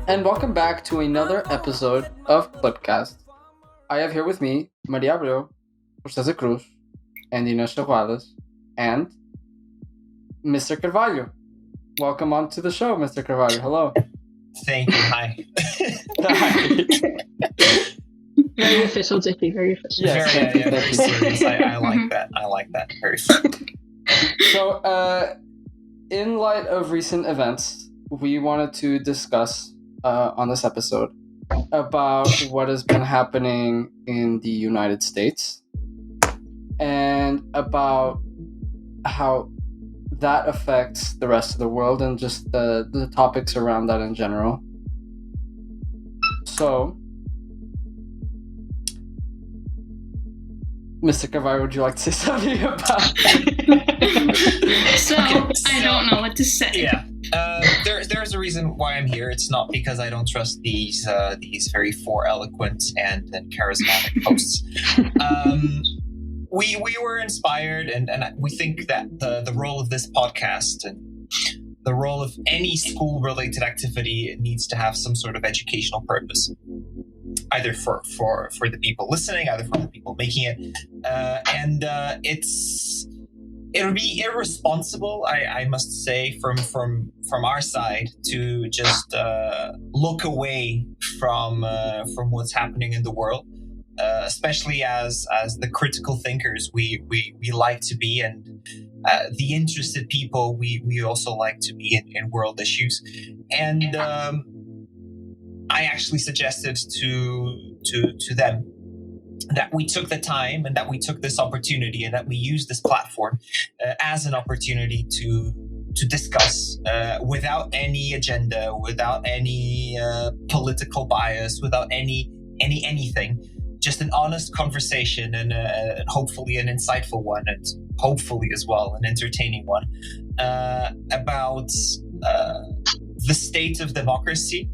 and welcome back to another episode of CLIPCast. I have here with me Maria Abreu, Constança Cruz, and Ines Chavales, and Mr. Carvalho. Welcome on to the show, Mr. Carvalho. Hello. Thank you. Hi. Very official, JP. Very official. Yes, very serious. I like that. I like that. Very fun. So, in light of recent events, we wanted to discuss on this episode about what has been happening in the United States and about how that affects the rest of the world and just the topics around that in general. So, Mr. Carvalho, would you like to say something about So, I don't know what to say. Yeah. There's a reason why I'm here. It's not because I don't trust these very eloquent and charismatic hosts. We were inspired, and we think that the role of this podcast and the role of any school-related activity needs to have some sort of educational purpose, either for the people listening, either for the people making it, and it would be irresponsible, I must say, from our side to just look away from what's happening in the world. Especially as the critical thinkers we like to be, and the interested people we also like to be in world issues. And I actually suggested to them that we took the time and that we took this opportunity and that we used this platform as an opportunity to discuss without any agenda, without any political bias, without anything. Just an honest conversation and hopefully an insightful one, and hopefully as well an entertaining one, about the state of democracy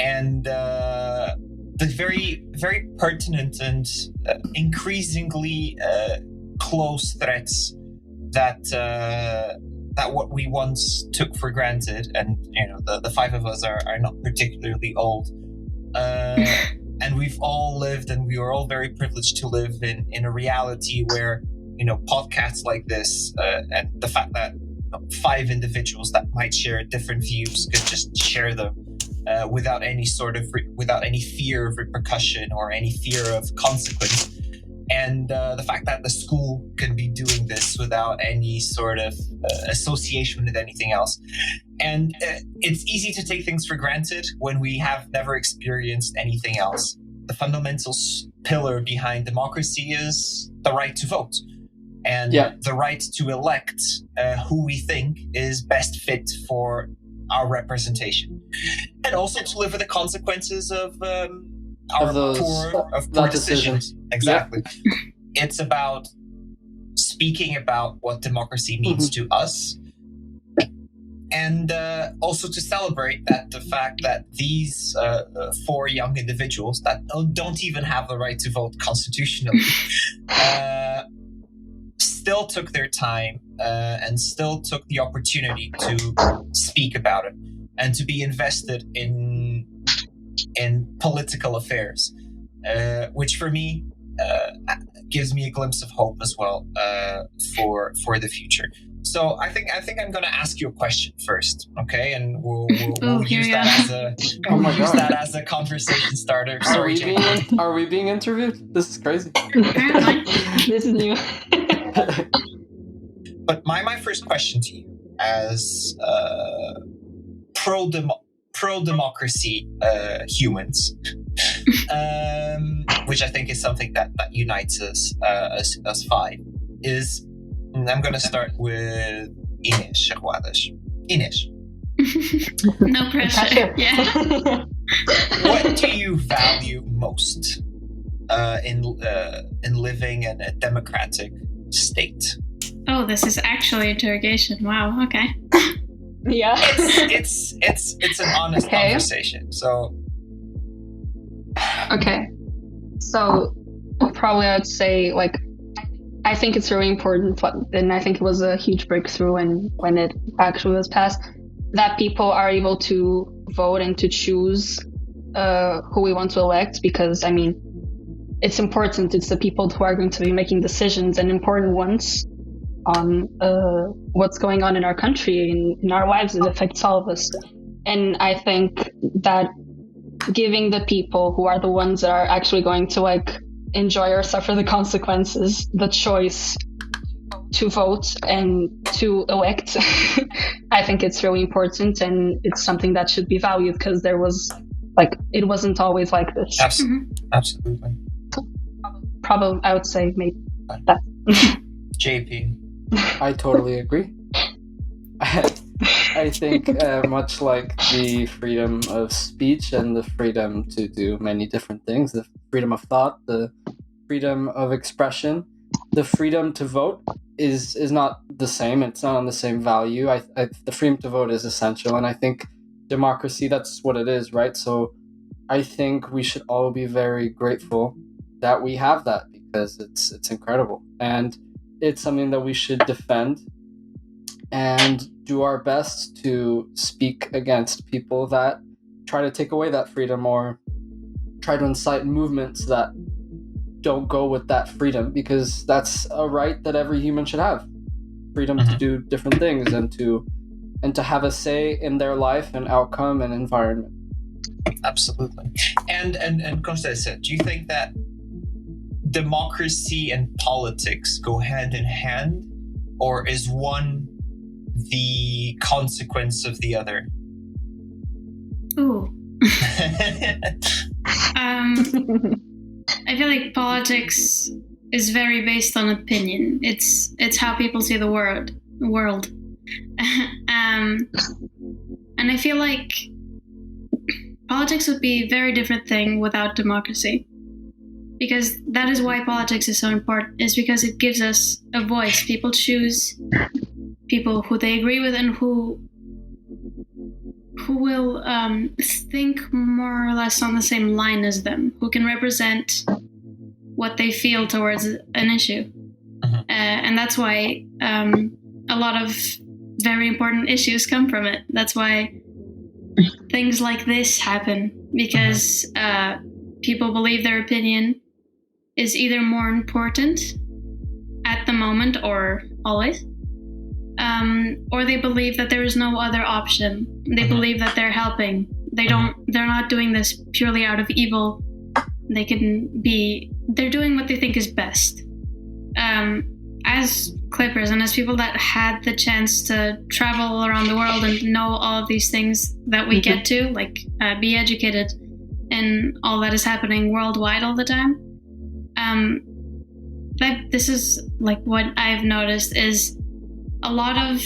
and the very, very pertinent and increasingly close threats that what we once took for granted, and the five of us are not particularly old. And we've all lived, and we are all very privileged to live in a reality where, podcasts like this, and the fact that five individuals that might share different views could just share them without any fear of repercussion or any fear of consequence. And the fact that the school can be doing this without any sort of association with anything else. And it's easy to take things for granted when we have never experienced anything else. The fundamental pillar behind democracy is the right to vote and the right to elect who we think is best fit for our representation. And also to live with the consequences of poor decisions. Exactly. Yep. It's about speaking about what democracy means to us, and also to celebrate the fact that these four young individuals that don't even have the right to vote constitutionally still took their time and still took the opportunity to speak about it and to be invested in political affairs, which for me gives me a glimpse of hope as well for the future. So I think I'm going to ask you a question first, okay? And we'll use that as a conversation starter. Sorry, Jane. Are we being interviewed? This is crazy. This is new. But my first question to you, as pro-democracy humans, which I think is something that unites us as five, is, and I'm going to start with Ines Chavales. Ines. No pressure. Yeah. What do you value most in living in a democratic state? Oh, this is actually interrogation. Wow. Okay. Yeah. It's an honest conversation. So. Okay. So probably I'd say, like, I think it's really important, and I think it was a huge breakthrough when it actually was passed, that people are able to vote and to choose who we want to elect, because I mean, it's important. It's the people who are going to be making decisions, and important ones, on what's going on in our country and in our lives. It affects all of us. And I think that giving the people who are the ones that are actually going to like enjoy or suffer the consequences the choice to vote and to elect, I think it's really important, and it's something that should be valued, because there was like, it wasn't always like this. Absolutely. Probably, I would say maybe that. JP. I totally agree. I think much like the freedom of speech and the freedom to do many different things, the freedom of thought, the freedom of expression, the freedom to vote is not the same. It's not on the same value. The freedom to vote is essential, and I think democracy, that's what it is, right? So I think we should all be very grateful that we have that, because it's incredible, and it's something that we should defend and do our best to speak against people that try to take away that freedom or try to incite movements that don't go with that freedom, because that's a right that every human should have. Freedom to do different things and to have a say in their life and outcome and environment. Absolutely. And Constança, do you think that democracy and politics go hand in hand, or is one the consequence of the other? Ooh. I feel like politics is very based on opinion. It's how people see the world. And I feel like politics would be a very different thing without democracy. Because that is why politics is so important, is because it gives us a voice. People choose people who they agree with and who will think more or less on the same line as them, who can represent what they feel towards an issue. And that's why a lot of very important issues come from it. That's why things like this happen, because people believe their opinion is either more important at the moment or always, or they believe that there is no other option. They believe that they're helping. They're not doing this purely out of evil. They're doing what they think is best. As Clippers and as people that had the chance to travel around the world and know all of these things that we get to, like be educated in all that is happening worldwide all the time. This is like what I've noticed is a lot of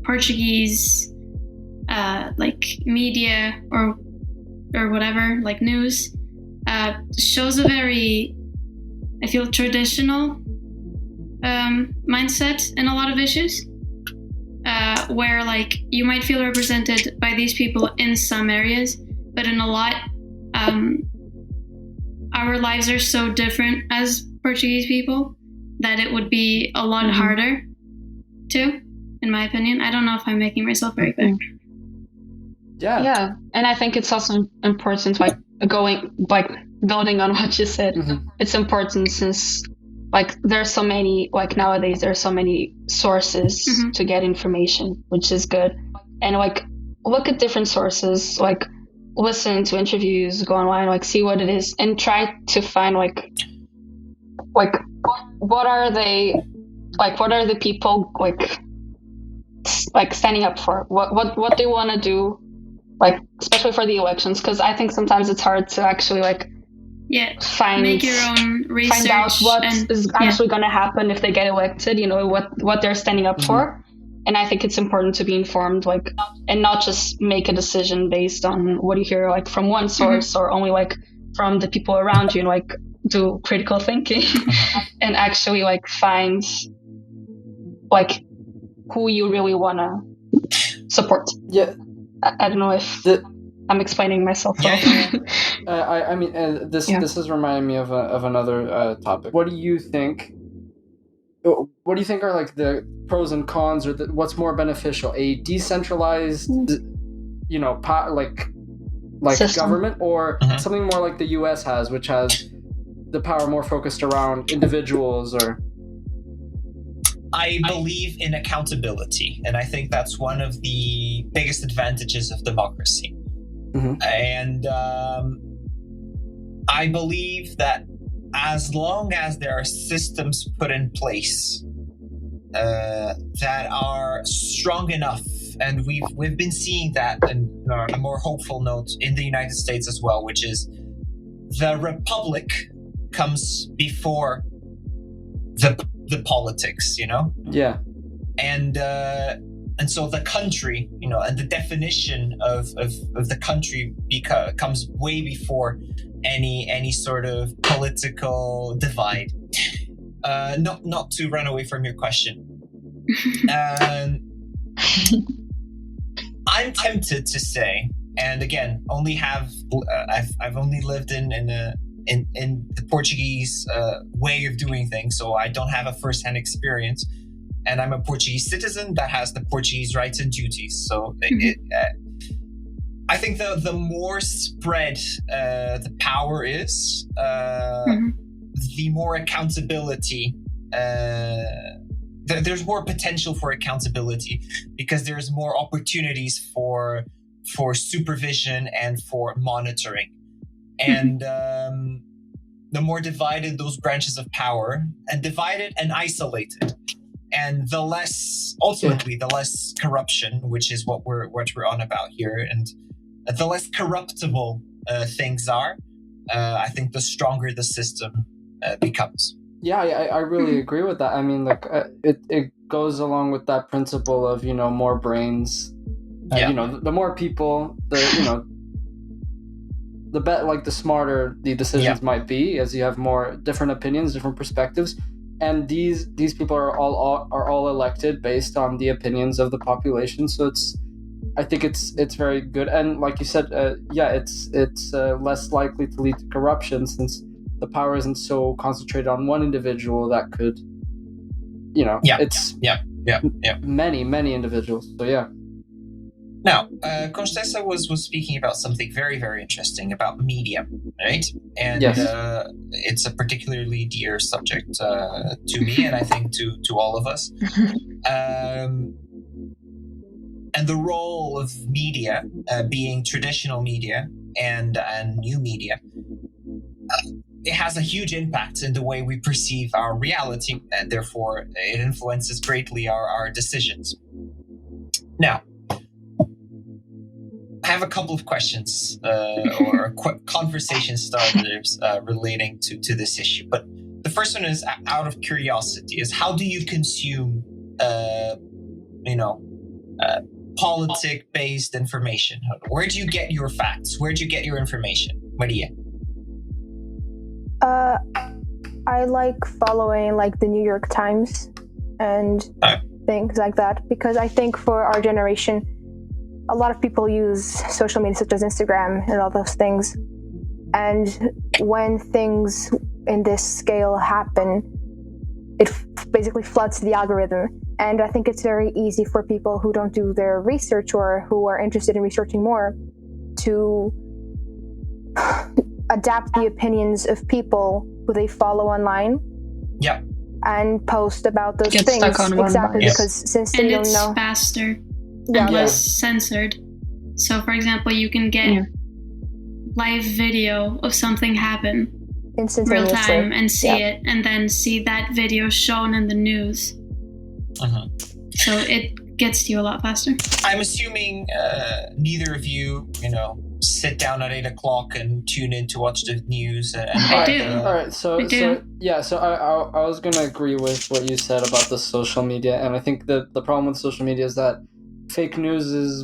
Portuguese like media or whatever, like news, shows a very, I feel, traditional mindset in a lot of issues, where like you might feel represented by these people in some areas, but in a lot, our lives are so different as Portuguese people that it would be a lot harder to, in my opinion. I don't know if I'm making myself very clear. Yeah, and I think it's also important, like building on what you said. It's important since like there's so many, like nowadays there's so many sources to get information, which is good. And like look at different sources, like listen to interviews, go online, like see what it is, and try to find like what are they, like what are the people like standing up for, what they want to do, like especially for the elections, because I think sometimes it's hard to actually like make your own research, find out what is actually going to happen if they get elected, you know, what they're standing up for. And I think it's important to be informed, like, and not just make a decision based on what you hear like from one source or only like from the people around you, and like do critical thinking and actually like find like who you really want to support. I don't know if I'm explaining myself well. I mean, this is reminding me of another topic. What do you think? what do you think are like the pros and cons, or what's more beneficial? A decentralized, like System. government, or something more like the U.S. has, which has the power more focused around individuals? Or I believe in accountability, and I think that's one of the biggest advantages of democracy. And I believe that as long as there are systems put in place that are strong enough, and we've been seeing that, and on a more hopeful note, in the United States as well, which is the republic comes before the politics, Yeah. And so the country, and the definition of the country comes way before any sort of political divide. Not to run away from your question. I'm tempted to say, and again, I've only lived in the Portuguese way of doing things, so I don't have a first-hand experience. And I'm a Portuguese citizen that has the Portuguese rights and duties. So I think the more spread the power is, the more accountability. There's more potential for accountability, because there's more opportunities for supervision and for monitoring. And the more divided those branches of power, and divided and isolated, and the less corruption, which is what we're on about here, and the less corruptible things are, I think the stronger the system becomes. Yeah, I really agree with that. I mean, like it goes along with that principle of more brains. The more people, the smarter the decisions might be, as you have more different opinions, different perspectives. And these people are all elected based on the opinions of the population. So I think it's very good. And like you said, it's less likely to lead to corruption, since the power isn't so concentrated on one individual that could, it's many individuals. So yeah. Now, Constança was speaking about something very, very interesting about media, right? And yes. It's a particularly dear subject to me, and I think to all of us. And the role of media, being traditional media and new media, it has a huge impact in the way we perceive our reality, and therefore it influences greatly our decisions. Now, I have a couple of questions or conversation starters relating to this issue. But the first one is, out of curiosity, is how do you consume, politic-based information? Where do you get your facts? Where do you get your information? Maria? I like following the New York Times and things like that, because I think for our generation, a lot of people use social media such as Instagram and all those things. And when things in this scale happen, it basically floods the algorithm. And I think it's very easy for people who don't do their research, or who are interested in researching more, to adapt the opinions of people who they follow online. Yeah. And post about those Get things. stuck on one Exactly, bias. because since they don't know. And it's faster. Yeah, and right. less censored. So, for example, you can get live video of something happen real Instantaneously. time and see it, and then see that video shown in the news. So it gets to you a lot faster. I'm assuming neither of you, sit down at 8 o'clock and tune in to watch the news. I do. All right, so I was gonna agree with what you said about the social media, and I think that the problem with social media is that fake news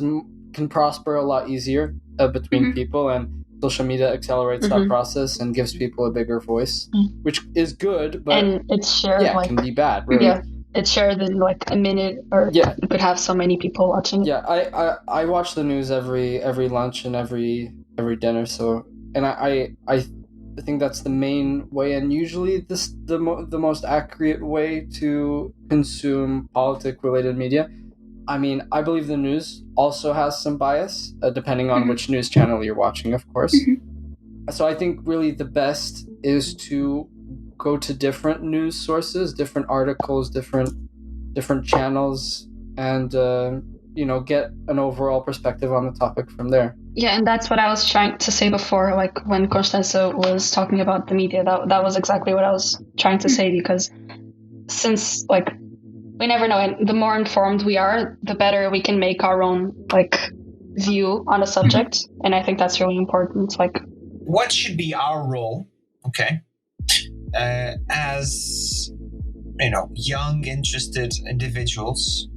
can prosper a lot easier between people, and social media accelerates that process and gives people a bigger voice, which is good, but and it's shared it can be bad. Really. Yeah, it's shared in a minute, or you could have so many people watching it. Yeah, I watch the news every lunch and every dinner. So, and I I think that's the main way, and usually the most accurate way to consume politic-related media. I mean, I believe the news also has some bias, depending on which news channel you're watching, of course. So I think really the best is to go to different news sources, different articles, different channels, and get an overall perspective on the topic from there. Yeah, and that's what I was trying to say before, like when Constança was talking about the media, that was exactly what I was trying to say, because since like we never know, and the more informed we are, the better we can make our own like view on a subject. And I think that's really important. Like, what should be our role, okay, as young, interested individuals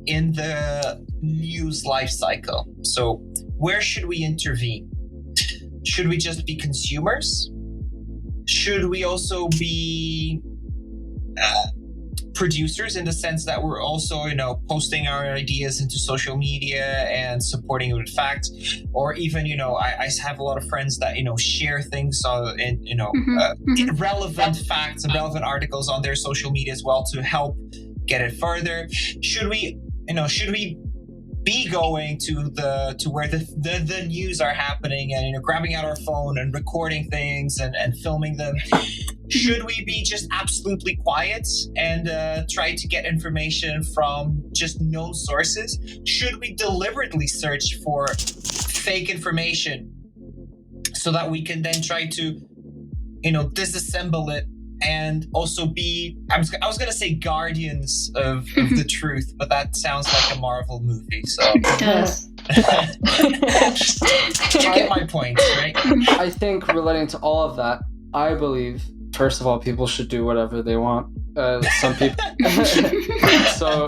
in the news life cycle? So where should we intervene? Should we just be consumers? Should we also be producers, in the sense that we're also posting our ideas into social media and supporting it with facts? Or even I have a lot of friends that share things relevant facts and relevant articles on their social media as well to help get it further. Should we be going to where the news are happening and grabbing out our phone and recording things and filming them? Should we be just absolutely quiet and try to get information from just known sources? Should we deliberately search for fake information so that we can then try to disassemble it and also be, I was going to say guardians of the truth, but that sounds like a Marvel movie. So It does. You get my point, right? I think relating to all of that, I believe, first of all, people should do whatever they want. Some people, so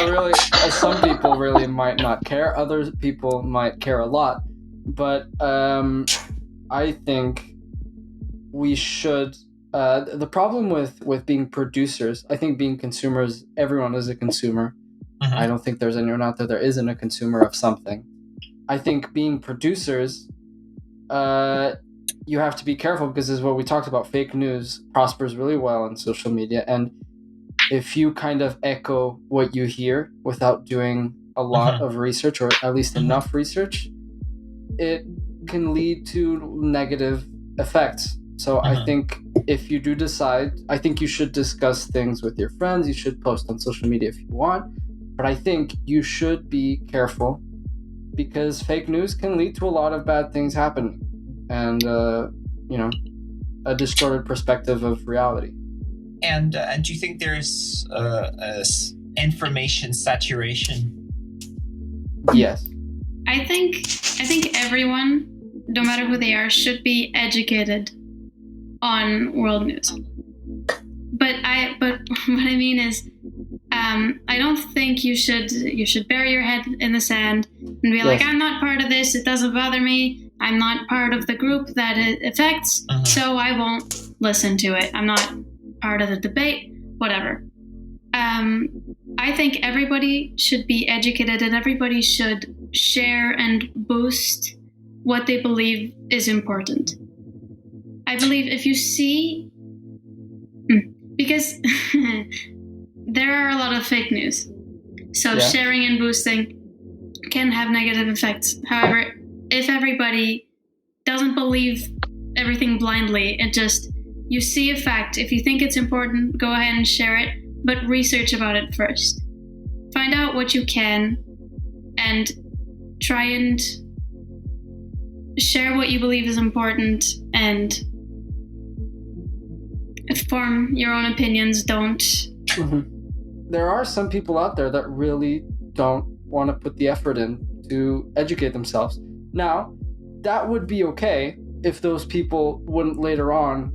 really, some people really might not care. Other people might care a lot. But I think we should. The problem with being producers, I think being consumers, everyone is a consumer. I don't think there's anyone out there that isn't a consumer of something. I think being producers, you have to be careful, because this is what we talked about. Fake news prospers really well on social media, and if you kind of echo what you hear without doing a lot of research, or at least enough research, it can lead to negative effects. So I think if you do decide, I think you should discuss things with your friends. You should post on social media if you want, but I think you should be careful, because fake news can lead to a lot of bad things happening, and a distorted perspective of reality. And do you think there's information saturation? Yes. I think everyone, no matter who they are, should be educated on world news. But what I mean is, I don't think you should bury your head in the sand and be like, I'm not part of this, it doesn't bother me, I'm not part of the group that it affects, so I won't listen to it, I'm not part of the debate, whatever. I think everybody should be educated, and everybody should share and boost what they believe is important. I believe if you see, because there are a lot of fake news, so sharing and boosting can have negative effects. However, if everybody doesn't believe everything blindly, you see a fact, if you think it's important, go ahead and share it, but research about it first. Find out what you can and try and share what you believe is important and form your own opinions. Don't. There are some people out there that really don't want to put the effort in to educate themselves. Now, that would be okay if those people wouldn't later on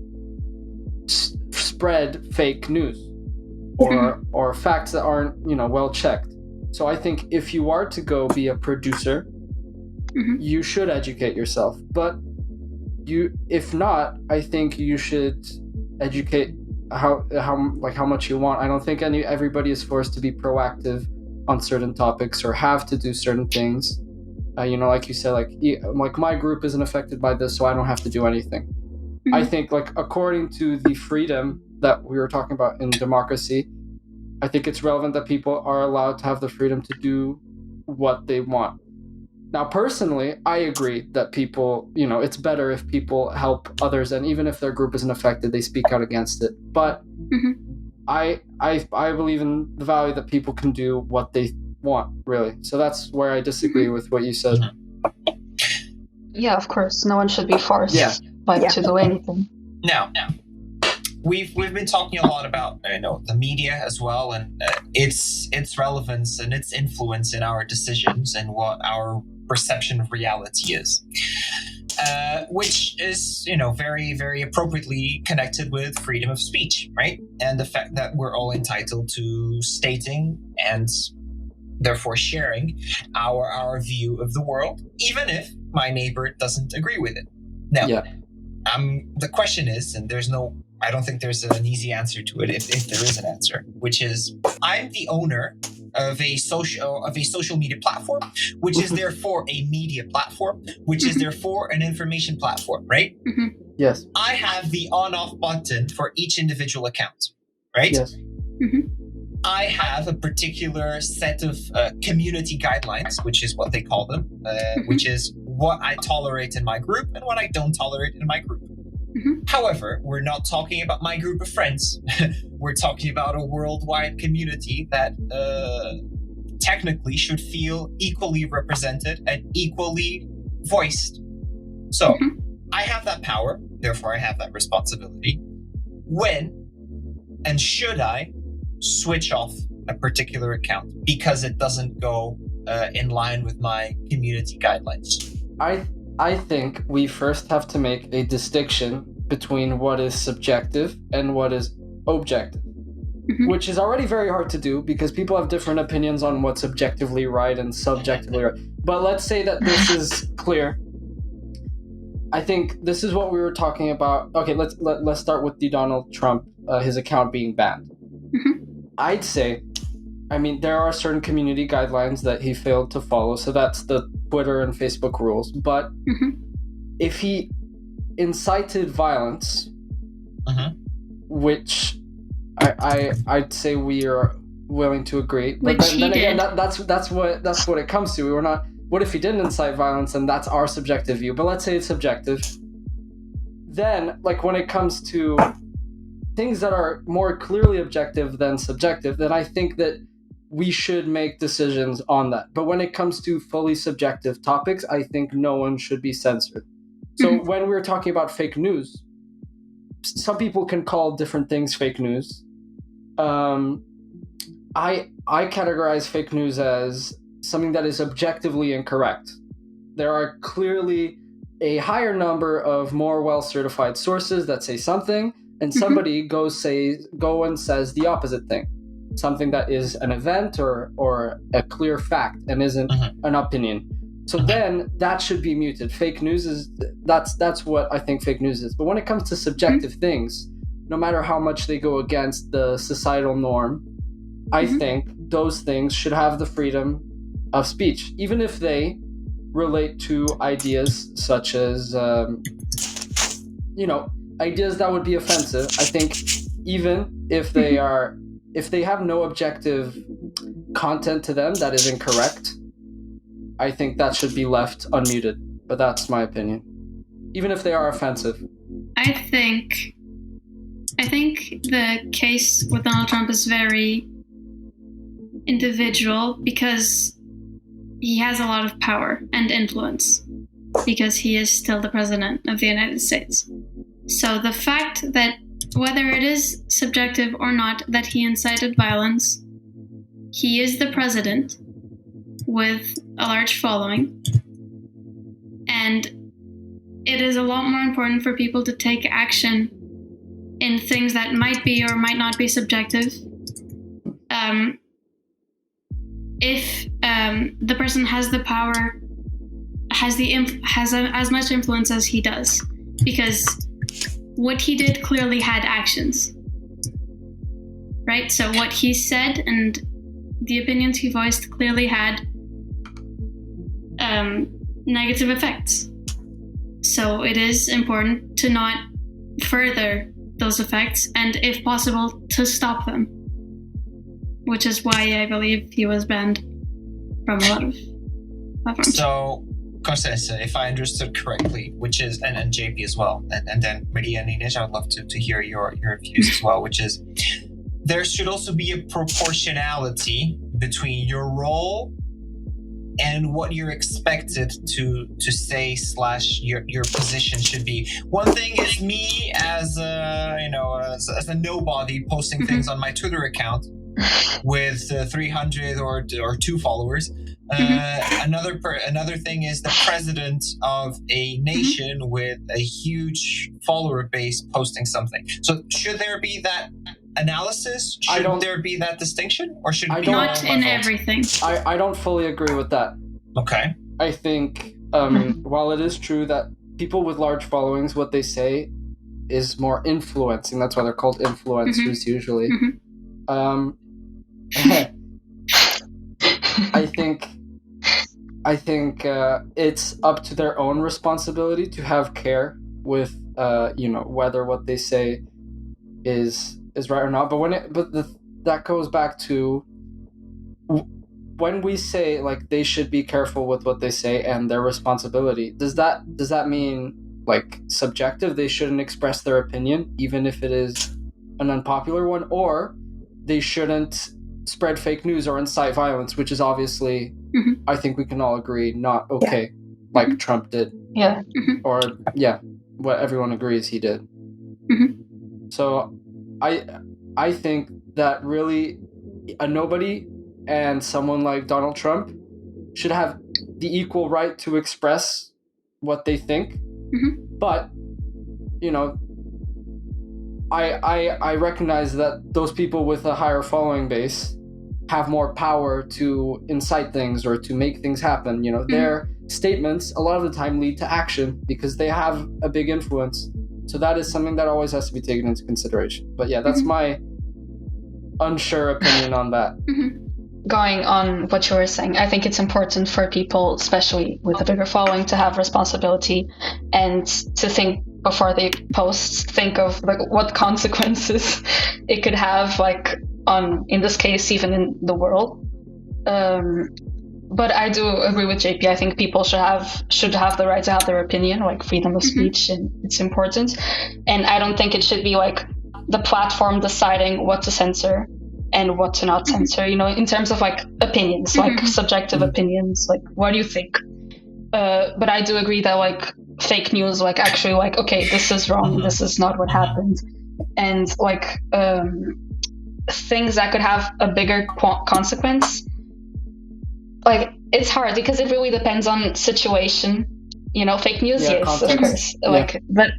spread fake news or facts that aren't, well checked. So I think if you are to go be a producer, you should educate yourself. But if not, I think you should educate how much you want. I don't think everybody is forced to be proactive on certain topics or have to do certain things. Like you said, like my group isn't affected by this, so I don't have to do anything. Mm-hmm. I think, like, according to the freedom that we were talking about in democracy, I think it's relevant that people are allowed to have the freedom to do what they want. Now, personally, I agree that people, it's better if people help others, and even if their group isn't affected, they speak out against it. But mm-hmm. I believe in the value that people can do what they want, really. So that's where I disagree with what you said. Yeah, of course. No one should be forced to do anything. Now, we've been talking a lot about the media as well, and its relevance and its influence in our decisions and what our perception of reality is, which is very, very appropriately connected with freedom of speech, right? And the fact that we're all entitled to stating and therefore sharing our view of the world, even if my neighbor doesn't agree with it. Now, the question is, and I don't think there's an easy answer to it, if there is an answer, which is, I'm the owner of a social media platform, which is therefore a media platform, which is therefore an information platform, right? Mm-hmm. Yes. I have the on-off button for each individual account, right? Yes. Mm-hmm. I have a particular set of community guidelines, which is what they call them, which is what I tolerate in my group and what I don't tolerate in my group. Mm-hmm. However, we're not talking about my group of friends. We're talking about a worldwide community that technically should feel equally represented and equally voiced. So I have that power, therefore I have that responsibility. When and should I switch off a particular account because it doesn't go in line with my community guidelines? I think we first have to make a distinction between what is subjective and what is objective, which is already very hard to do because people have different opinions on what's objectively right and subjectively right. But let's say that this is clear. I think this is what we were talking about. Okay, let's start with the Donald Trump, his account being banned. I'd say, there are certain community guidelines that he failed to follow, so that's the Twitter and Facebook rules. But if he incited violence, which I'd say we are willing to agree. But then again, that's what it comes to. We're not. What if he didn't incite violence, and that's our subjective view? But let's say it's subjective. Then, like, when it comes to things that are more clearly objective than subjective, then I think that we should make decisions on that. But when it comes to fully subjective topics, I think no one should be censored. So when we're talking about fake news, some people can call different things fake news. I categorize fake news as something that is objectively incorrect. There are clearly a higher number of more well-certified sources that say something, and somebody go and says the opposite thing. Something that is an event or a clear fact and isn't an opinion. So then that should be muted. Fake news that's what I think fake news is. But when it comes to subjective things, no matter how much they go against the societal norm, I think those things should have the freedom of speech, even if they relate to ideas such as, ideas that would be offensive. I think even if they have no objective content to them that is incorrect, I think that should be left unmuted. But that's my opinion. Even if they are offensive. I think the case with Donald Trump is very individual because he has a lot of power and influence because he is still the president of the United States. So the fact that whether it is subjective or not that he incited violence, he is the president with a large following, and it is a lot more important for people to take action in things that might be or might not be subjective. If the person has the power, has as much influence as he does, because what he did clearly had actions, right? So what he said and the opinions he voiced clearly had negative effects. So it is important to not further those effects, and if possible, to stop them. Which is why I believe he was banned from a lot of platforms. So, Constança, if I understood correctly, which is, and JP as well, and then Maria and Ines, I would love to hear your views as well, which is, there should also be a proportionality between your role and what you're expected to say / your position should be. One thing is me as a nobody posting things on my Twitter account with 300 or 2 followers. Another thing is the president of a nation with a huge follower base posting something. So should there be that analysis? Should there be that distinction, or should it be not in everything? I don't fully agree with that. Okay. I think while it is true that people with large followings, what they say is more influencing. That's why they're called influencers usually. I think it's up to their own responsibility to have care with whether what they say is right or not. But that goes back to when we say like they should be careful with what they say and their responsibility. Does that mean like subjective? They shouldn't express their opinion even if it is an unpopular one, or they shouldn't spread fake news or incite violence, which is obviously, I think we can all agree, not okay, like Trump did. Yeah. Or, what everyone agrees he did. So I think that really a nobody and someone like Donald Trump should have the equal right to express what they think. But, I recognize that those people with a higher following base have more power to incite things or to make things happen. Their statements a lot of the time lead to action because they have a big influence. So that is something that always has to be taken into consideration. But yeah, that's my unsure opinion on that. Going on what you were saying, I think it's important for people, especially with a bigger following, to have responsibility and to think before they post, think of like what consequences it could have, like on, in this case, even in the world. But I do agree with JP. I think people should have the right to have their opinion, like freedom of speech, and it's important. And I don't think it should be like the platform deciding what to censor and what to not censor, in terms of like opinions, like subjective opinions, like what do you think? But I do agree that like fake news, like actually like, okay, this is wrong, this is not what happened. And like things that could have a bigger consequence, like it's hard because it really depends on situation, fake news, yes, context. Of course. Like, but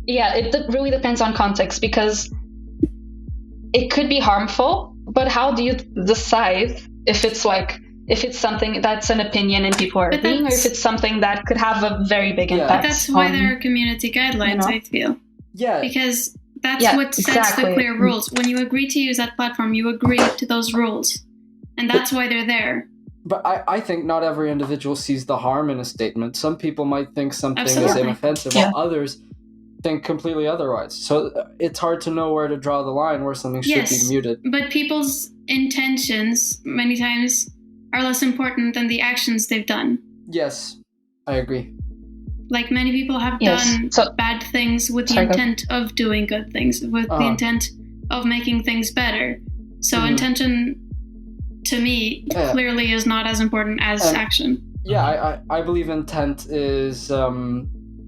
yeah, it really depends on context because it could be harmful, but how do you decide if it's something that's an opinion and people are agreeing, or if it's something that could have a very big impact? But that's why there are community guidelines, I feel. Yeah. Because that's what sets the clear rules. When you agree to use that platform, you agree to those rules. And that's why they're there. But I think not every individual sees the harm in a statement. Some people might think something is inoffensive, while others think completely otherwise. So it's hard to know where to draw the line where something should be muted. But people's intentions many times are less important than the actions they've done. Yes, I agree. Like many people have done bad things with the intent of doing good things, with the intent of making things better. So intention, to me, clearly is not as important as action. Yeah, I believe intent is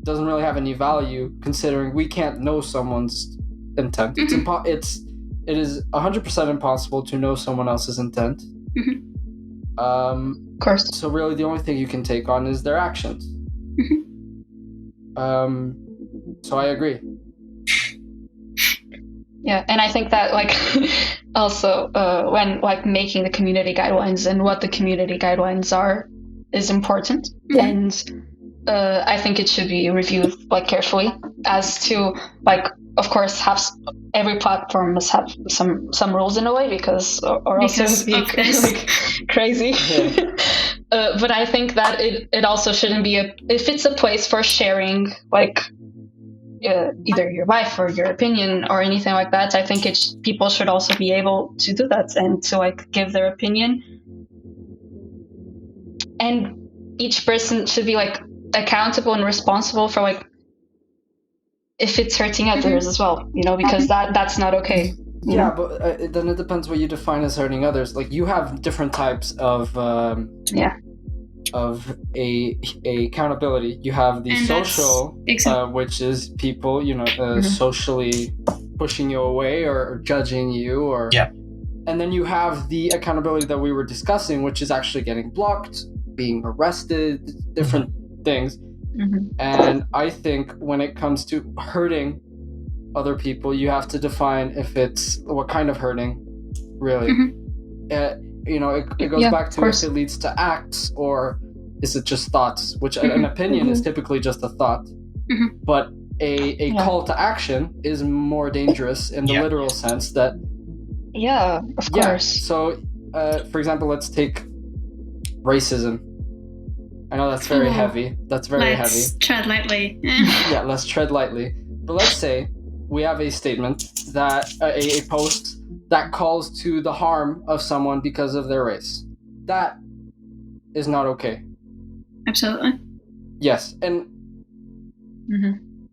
doesn't really have any value, considering we can't know someone's intent. It is 100% impossible to know someone else's intent. Of course. So really, the only thing you can take on is their actions. So I agree. Yeah, and I think that like also when like making the community guidelines and what the community guidelines are is important, and I think it should be reviewed like carefully as to like, of course, every platform must have some rules in a way because else it would be like crazy. But I think that it also shouldn't be if it's a place for sharing, like either your life or your opinion or anything like that. I think people should also be able to do that and to like give their opinion. And each person should be like accountable and responsible for like if it's hurting others as well, because that's not okay. Yeah, but then it depends what you define as hurting others. Like you have different types of a accountability. You have the social, which is people, socially pushing you away or judging you, or and then you have the accountability that we were discussing, which is actually getting blocked, being arrested, different things. And I think when it comes to hurting other people, you have to define what kind of hurting, really. It goes back to if it leads to acts or is it just thoughts, which an opinion is typically just a thought. But a call to action is more dangerous in the literal sense that... Yeah, of course. So, for example, let's take racism. I know that's very heavy. That's very heavy. Let's tread lightly. Yeah, let's tread lightly. But let's say we have a statement that a post that calls to the harm of someone because of their race. That is not okay. Absolutely. Yes, and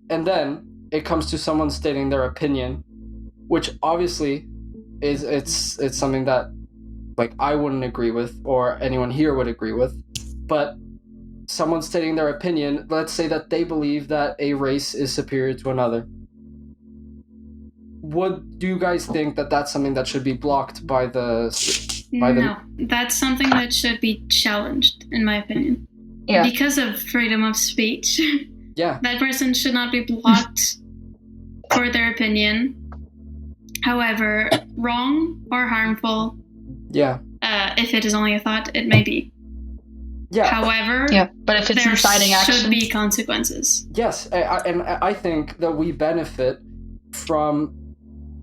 then it comes to someone stating their opinion, which obviously it's something that like I wouldn't agree with or anyone here would agree with, but someone stating their opinion, let's say that they believe that a race is superior to another. Do you guys think that that's something that should be blocked by the... No, that's something that should be challenged, in my opinion. Yeah. Because of freedom of speech. Yeah. That person should not be blocked for their opinion. However, wrong or harmful, if it is only a thought, it may be. Yeah. However, but if it's inciting action, should be consequences. Yes, and I think that we benefit from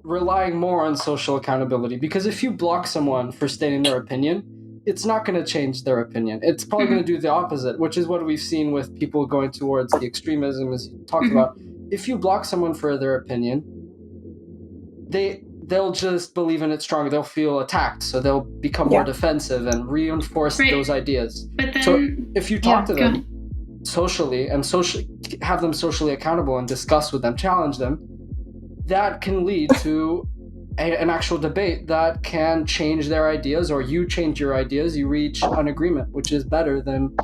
relying more on social accountability, because if you block someone for stating their opinion, it's not going to change their opinion. It's probably going to do the opposite, which is what we've seen with people going towards the extremism, as you talked about. If you block someone for their opinion, they'll just believe in it stronger. They'll feel attacked, so they'll become more defensive and reinforce those ideas. But then, so if you talk to them socially and have them socially accountable and discuss with them, challenge them, that can lead to an actual debate that can change their ideas, or you change your ideas, you reach an agreement, which is better than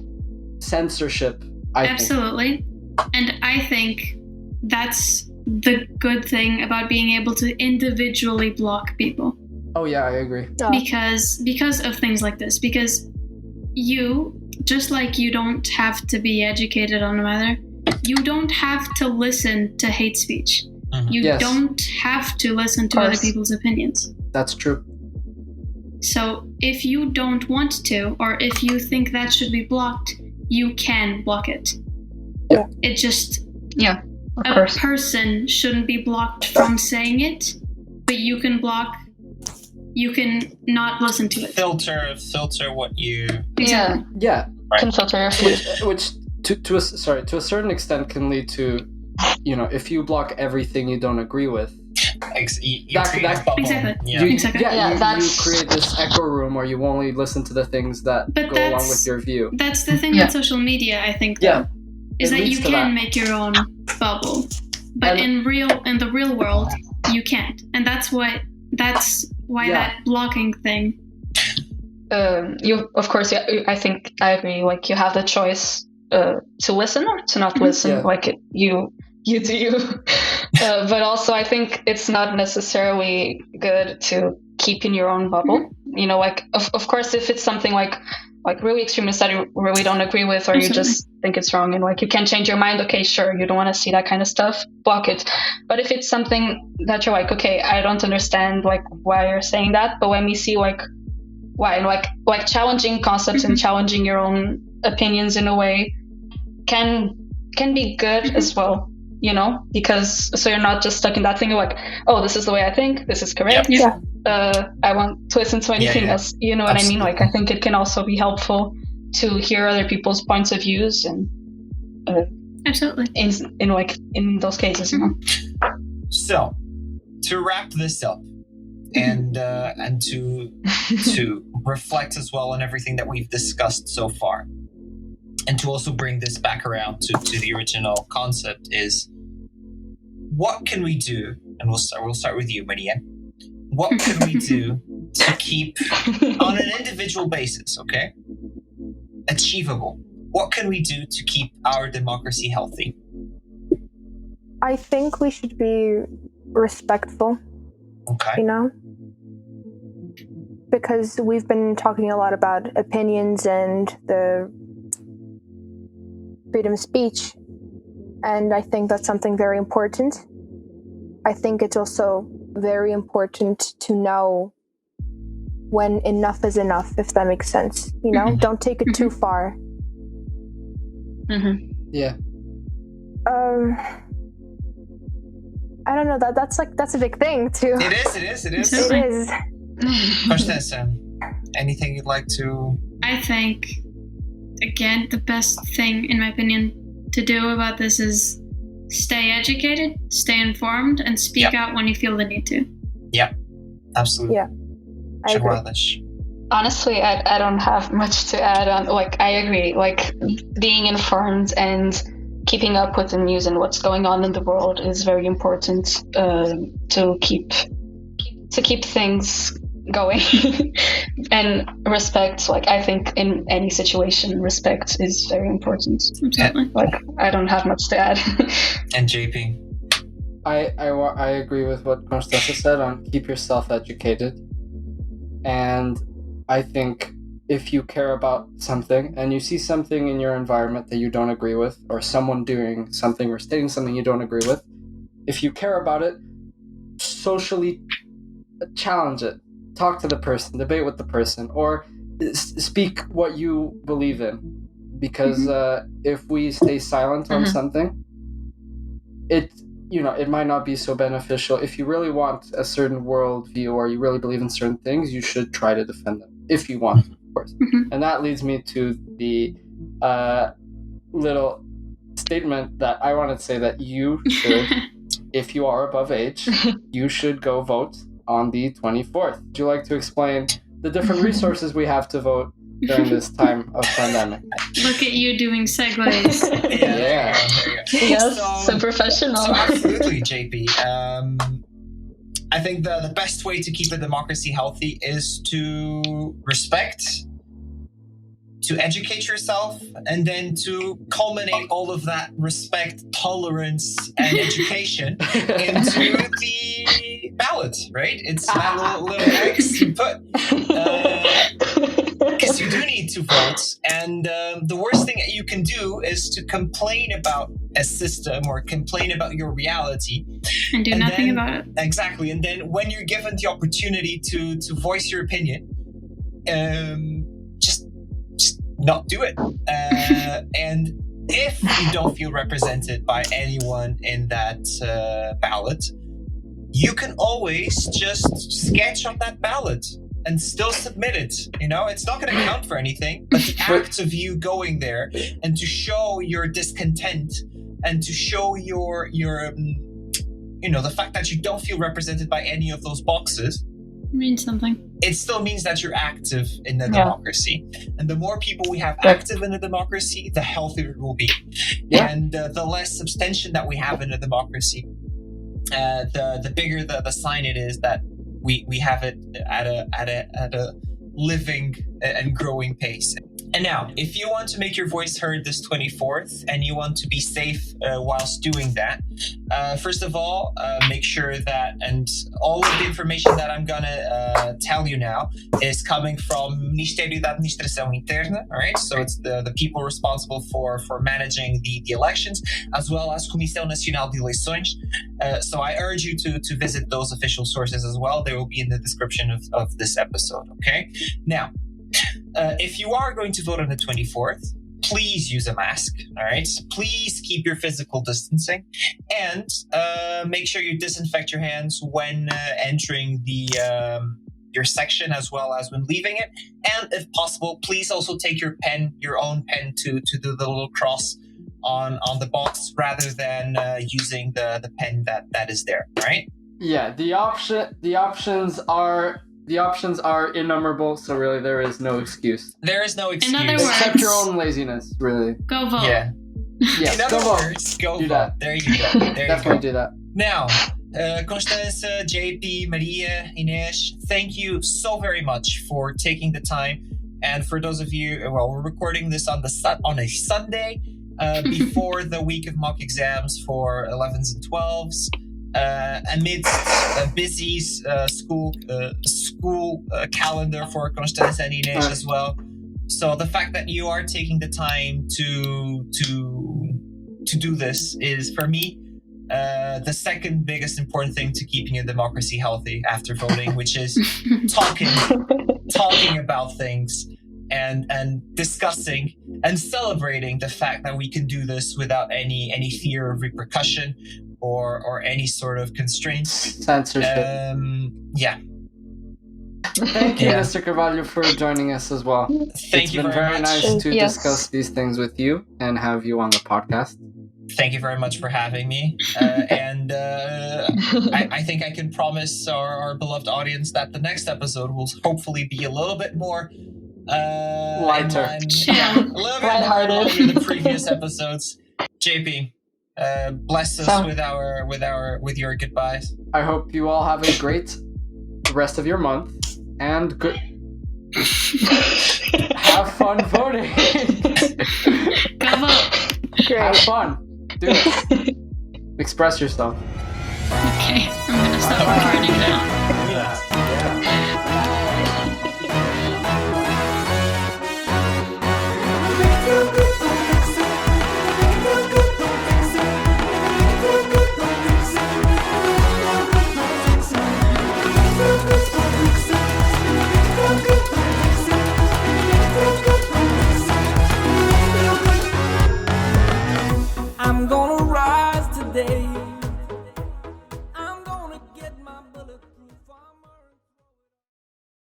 censorship, I think. Absolutely. And I think that's the good thing about being able to individually block people. Oh yeah, I agree. Because of things like this. Because you, just like you don't have to be educated on a matter, you don't have to listen to hate speech. You don't have to listen to other people's opinions. That's true. So if you don't want to, or if you think that should be blocked, you can block it. Yeah. It just... Yeah. A person shouldn't be blocked from saying it, but you can not listen to it. Filter what you... Yeah. Yeah. Right. Can filter your feed. Which to a certain extent can lead to, if you block everything you don't agree with, you create a bubble. Exactly. You create this echo room where you only listen to the things that go along with your view. That's the thing with social media, I think, though, is that you can make your own bubble, but in the real world, you can't, and that's why that blocking thing. Of course, I think I agree. Like, you have the choice to listen or to not listen. Yeah. Like, you do you. But also, I think it's not necessarily good to keep in your own bubble. Like, of course, if it's something like really extremist that you really don't agree with, or you just think it's wrong, and like you can change your mind, okay, sure, you don't want to see that kind of stuff, block it. But if it's something that you're like, okay, I don't understand like why you're saying that, but when we see like why, and like challenging concepts and challenging your own opinions in a way can be good as well, because so you're not just stuck in that thing. You're like, oh, this is the way I think, this is correct. Yeah. I want to listen to anything else. You know what I mean? Like, I think it can also be helpful to hear other people's points of views and absolutely in those cases, you know. So, to wrap this up, and to reflect as well on everything that we've discussed so far, and to also bring this back around to the original concept, is what can we do? And we'll start with you, Maria. What can we do to keep, on an individual basis, okay, achievable? What can we do to keep our democracy healthy? I think we should be respectful. Okay. You know? Because we've been talking a lot about opinions and the freedom of speech, and I think that's something very important. I think it's also very important to know when enough is enough, if that makes sense. You know, don't take it too far. Yeah. I don't know, that's a big thing too. It is. Constança, anything you'd like to? I think, again, the best thing, in my opinion, to do about this is stay educated, stay informed, and speak out when you feel the need to. Yeah, absolutely. Yeah, I agree. Honestly, I don't have much to add on. Like, I agree. Like, being informed and keeping up with the news and what's going on in the world is very important to keep things going. And respect, like, I think in any situation, respect is very important. Absolutely. Like, I don't have much to add. And JP? I agree with what Constança said on keep yourself educated. And I think if you care about something and you see something in your environment that you don't agree with, or someone doing something or stating something you don't agree with, if you care about it, socially challenge it. Talk to the person, debate with the person, or speak what you believe in. Because if we stay silent on something, it might not be so beneficial. If you really want a certain worldview or you really believe in certain things, you should try to defend them, if you want, of course. And that leads me to the little statement that I want to say, that you should, if you are above age, you should go vote on the 24th. Would you like to explain the different resources we have to vote during this time of pandemic? Look at you doing segues. Yeah. Yes, so professional. So absolutely, JP. I think the best way to keep a democracy healthy is to respect, to educate yourself, and then to culminate all of that respect, tolerance, and education into the ballot, right? It's that little X you put. Because you do need to vote, and the worst thing that you can do is to complain about a system or complain about your reality and do nothing about it. Exactly. And then when you're given the opportunity to voice your opinion, just not do it. And if you don't feel represented by anyone in that ballot, you can always just sketch on that ballot and still submit it. You know, it's not going to count for anything, but the act of you going there and to show your discontent and to show your the fact that you don't feel represented by any of those boxes means something. It still means that you're active in the democracy. And the more people we have active in the democracy, the healthier it will be. Yeah. And the less abstention that we have in a democracy, the bigger the sign it is that we have it at a living and growing pace. And now, if you want to make your voice heard this 24th and you want to be safe whilst doing that, first of all, make sure that, and all of the information that I'm going to tell you now is coming from Ministério da Administração Interna, all right? So it's the people responsible for managing the elections, as well as Comissão Nacional de Eleições. So I urge you to visit those official sources as well. They will be in the description of this episode, okay? Now, if you are going to vote on the 24th, please use a mask, all right? Please keep your physical distancing, and make sure you disinfect your hands when entering the your section as well as when leaving it. And if possible, please also take your own pen to do the little cross on the box rather than using the pen that is there, right? Yeah, the options are innumerable, so really there is no excuse. There is no excuse. In other words, except your own laziness, really. Go vote. Yeah. Yes, In other words, go do vote. that. There you go. There Definitely you go. do that. Now, Constança, JP, Maria, Ines, thank you so very much for taking the time. And for those of you, we're recording this on a Sunday before the week of mock exams for 11s and 12s. Amidst a busy school calendar for Constança and Ines as well. So the fact that you are taking the time to do this is, for me, the second biggest important thing to keeping a democracy healthy after voting, which is talking about things and discussing and celebrating the fact that we can do this without any fear of repercussion or any sort of constraints. Censorship. Yeah. Thank you, Mr. Carvalho, for joining us as well. Thank you been very very much. nice to Yes. discuss these things with you and have you on the podcast. Thank you very much for having me. I think I can promise our beloved audience that the next episode will hopefully be a little bit more lighter. a little bit more than the previous episodes. JP, bless us with your goodbyes. I hope you all have a great rest of your month and good. Have fun voting. Go vote. Have fun. Do it. Express yourself. Okay, I'm gonna stop recording now.